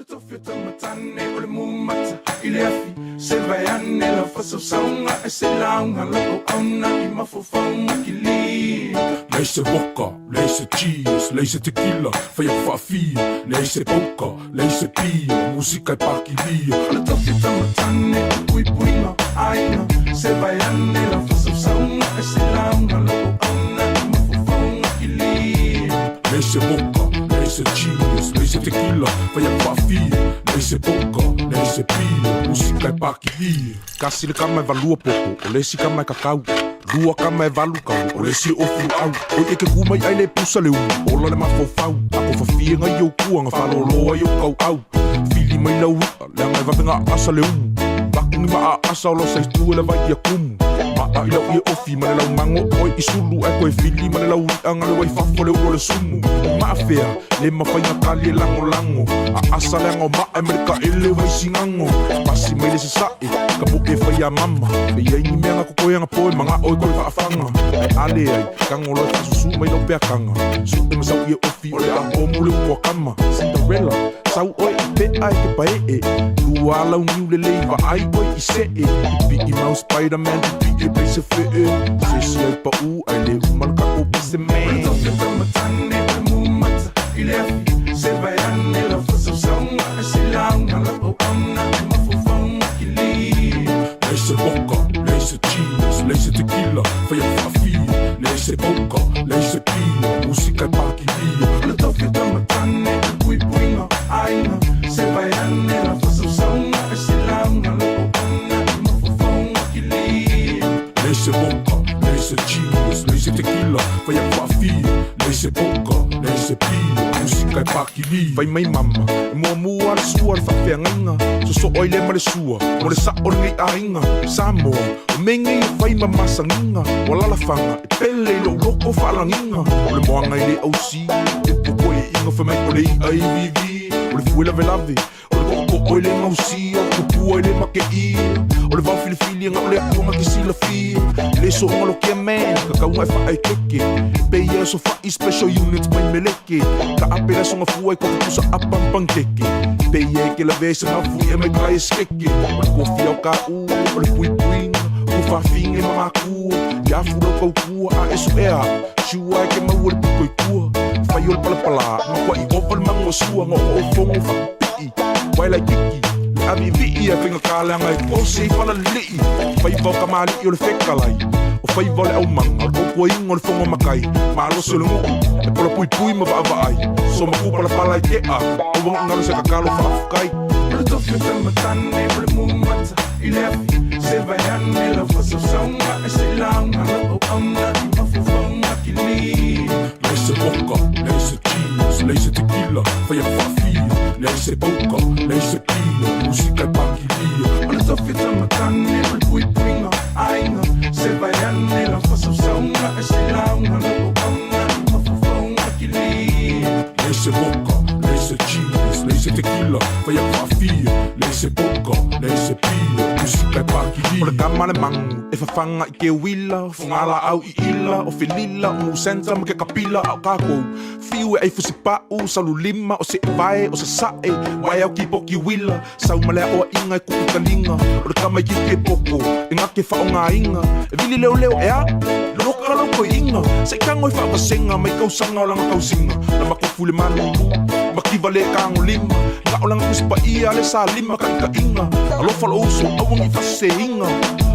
tofia tamatane o le mumata I le afi se vai ane la fasausauga e se lauga loko auna I mafofauma kili. Lei se vodka, lei se cheese, lei se tequila, fai a whaafia. Lei se poker, lei se pia, musika e pakilia. O le tofia tamatane o puipuinga aina se vai ane la fasausauga e se lauga loko auna I mafofauma kili. Lei se vodka, lei se cheese, lei se tequila, fai a whaafia. Lei se poker, lei se pia, musika e pakilia. Kasi le kama e valua popo, o lesi kama e kakau. Lua kama e valu kau, o le si ofu au. O e ke kumai ai le pusa le ola le mafofau. Ako fafia ngai au kuanga, whaloloa iau kau au. Fili mai lau ua, lea ngai wapenga asa le Waku ni maa asa o lo saitu e le vai ia kumu. Maa I lau ia ofi, ma le lau mango oi I sulu. Ai koe fili ma le lau anga le wai fafo le ulo le sumu. O maa fea, le mawhainga kali e lango lango. A asa le ango maa e mereka e le wai singango. Pasi mai le se sae, ka mo e whai a mama. Me iai ni mea ngako koe anga poe, mga oi koe whaafanga. Ai ale ai, kango loi whasusu mai lau pea kanga. Su e masau ia ofi, o le a omu le ua kama. Cinderella, sau oi I pe ai ke pae e. Lua lau niu le leiva ai oi I se e. I pi I mau Spider-Man, I pi e peise fe e. Se si ai pa u, ai le umalka o pise me. O le tofia tamatane o le mumata I le afi se vai ane la fasausauga e se lauga loko auna I mafofauma kili. Lei se vodka, lei se cheese, lei se tequila, fai a whaafia. Lei se poker, lei se pia, musika e pakilia. O le tofia tamatane o puipuinga aina se vai ane la fasausauga e se lauga loko auna I mafofauma kili. Lei se vodka, lei se cheese, lei se tequila, fai a whaafia. Lei se poker, lei se pia, musika e pakilia. Fai mai mama, e mua mua le sua le whawhiangainga. So oi le ma le sua, mo le sa o ngai ainga. Samoa, o mengei e fai mamasanginga. Walala fanga, e pele I lo loko whalanginga. O le moanga I le ausi, e poko e inga wha mai o le IVV. O le fuela velave, o le koko o le ngausi, o kupua I le make ia. O le vau filifili nga o le akunga ki sila fia. Le so onga lo kia mea, kakaunga e wha ai keke. Peia so whai special units mai meleke. Ka apera songa fua I koko kusa apampang teke. Peia e ke la vese nga fui e mai kai e skeke. O le kofi au ka u, o le pui puinga. O whawhinga e mamakua, ia fura kau kua a e so ea. Shua e ke mau o le piko I kua. Whai o le palapala, ma kwa I opa le mango sua, ngo o fongo whapii. Wai lai kiki. Ami vii e whinga kāleanga e kose I whala lii. Whai vau ka maali I o le whekalai. O whai vau le au manga, o kua ingo le whongo makai. Ma alo se le ngu, e pola pui pui ma wa ai. So ma kupala pala I te a, o wanga ngalo se kakalo whaafukai. O le tofia tamatane o le mumata I le afi se vai ane la fasausauga e se lauga loko auna I mafofauma kili. Lei se vodka, lei se cheese, lei se tequila, fai a whaafia. Lei se poker, lei se pia, musika e pakilia. O le tofia tamatane o le puipuinga aina se vai ane la fasausauga e se lauga loko auna I mafofauma kili. Lei se vodka, lei se cheese, lei se tequila, fai a whaafia. Lei se poker, lei se pia, musika e pakilia. O le kama le mangu, e whawhanga I ke wila, whangala au I ila, o whelila, o musenta ma ke kapila au kākou. Fiu e ei fusipau, salu lima, o se e vai, o se sae, wai au ki poki wila, sau malea o inga e kuku kalinga, o le kama I ke poko, e ngake whaonga inga, e vili leo leo ea, loka loko inga, se kango I whapasenga, mai kausanga o langa kausinga, na makofu le manu, makiva le kango lima, nga o langa kuspa ia le sa lima ka ika inga, alofa lo uso, awang I fase inga,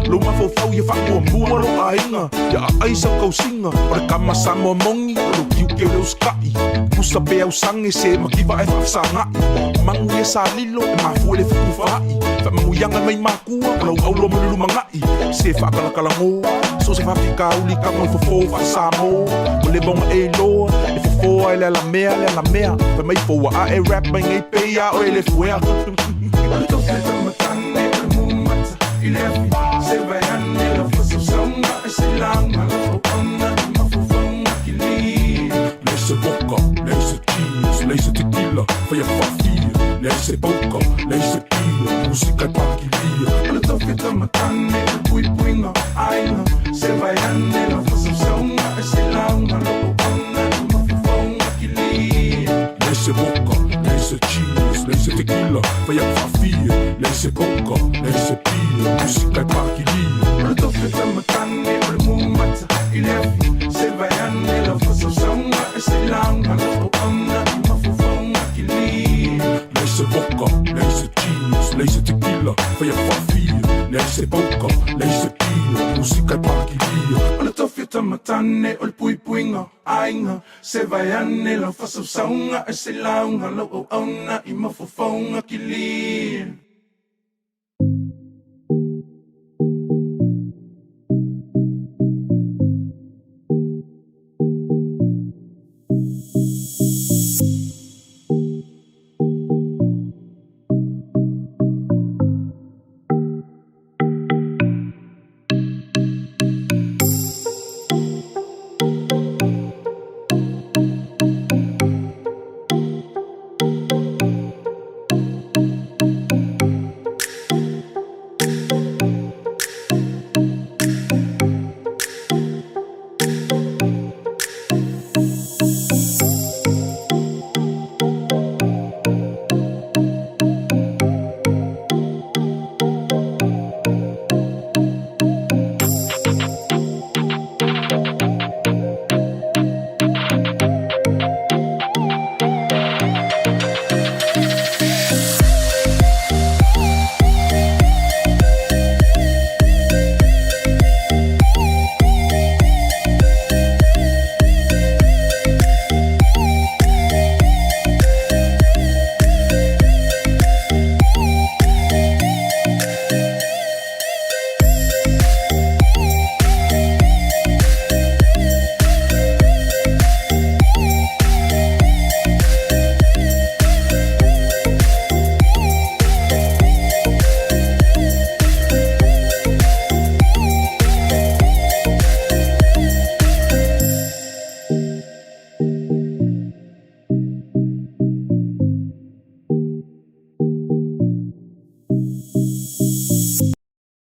lo mafau ia whakua mua lo a inga, ia a aisa kausinga, o le kama samo mongi, lo kiu ke leo skai, kusa pe au sange se makiva e whafsangai, mangu ia sa lilo, e mafu le whakufai, whamangu yanga mai makua, o lau aulo manulu mangai, se whakalakalango, so se whapika uli kama fofo whasamo, o le bonga e loa, e fofo ai le la mea, pa mai foa a e rap mai ngai peia o e le fuea. O le tofia tamatane o le mumata I le afi se vai ane la fasausauga e se lauga loko auna I mafofauma kili. Lei se vodka, lei se cheese, lei se tequila, fai a whaafia. Lei se poker, lei se pia, musika e pakilia. O le tofia tamatane o le puipuinga aina se vai ane la fasausauga e se lauga loko auna I mafofauma kili. Lei se vodka, lei se cheese, lei Leise tequila, vai a whawhia Leise poka, leise pia Musika e pakilia Ora toke tamatane, ora mumata I lefi, se vai ane la whasausanga E se langa la o ana I mafufonga ki li Leise vodka, leise cheese Leise tequila, vai a whawhia Leise poka, leise pia Musika e pakilia Ora toke tamatane, ora pui puinga Ainga, se vai ane la whasausanga E se langa la o ana I mafufonga ki li